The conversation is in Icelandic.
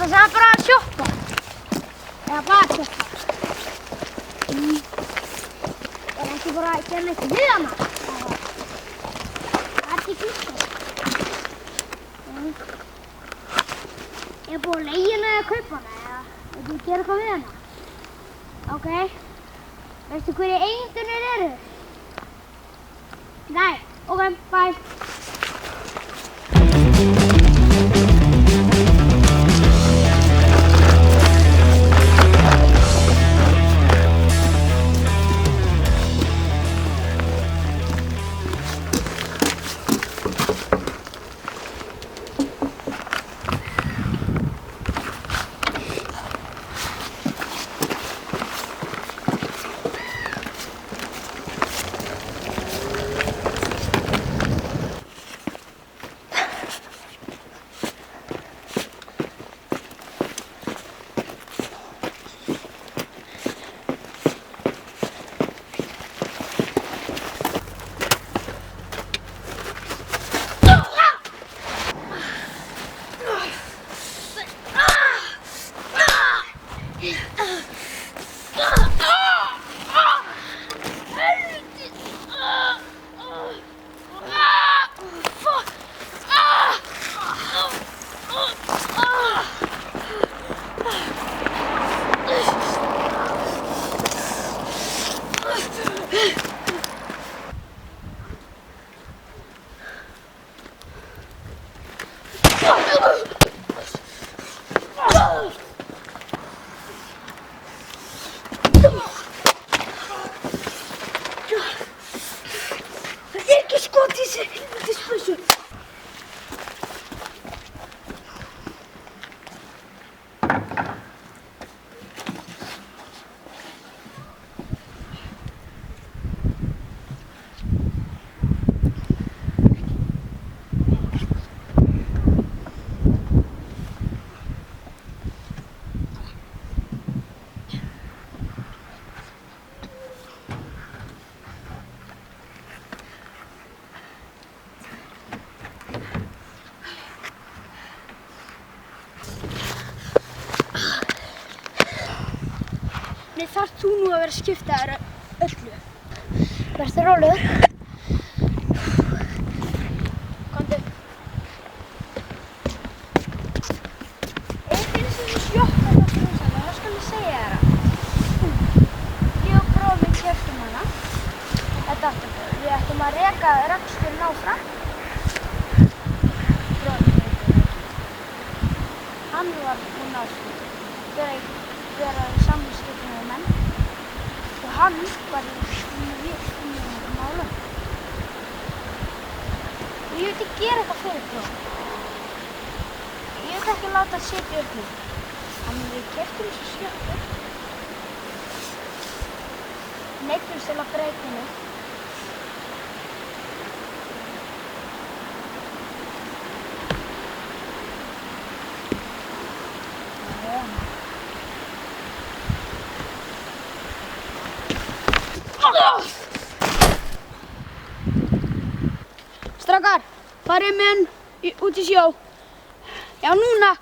Það sagði bara að sjoppa. Eða bara sjoppa. Er ekki bara að gera neitt við hana? Það er ekki glúst. Ég er búin að leigja hana eða kaupa hana, eða þú gera eitthvað við hana? Ok. Veistu hverju eigendurnir eru? Nei. Ok, bye. Það er ekki skot í þessu helvítisbyssu. Nei, þarf þú nú að vera að skipta þér öllu. Vertu rólegur. Komdu. Ekki eins og þú sjoppa þetta húsana, það skal ég segja þér það. Ég og bróðir minn keyptum hana. Þetta aftur. Við ættum að reka reksturinn áfram. Bróðir minn heitir það. Hann var búinn að vera í samskiptum við menn og hann var í mjög stundum málum. Ég vildi gera eitthvað fyrir bróðir. Ég vildi ekki láta það sitja upp mig. Þannig við keyptum þessu sjoppu. Neyddumst til að breyta henni. Strákar, farið með hann út í sjó. Já, núna.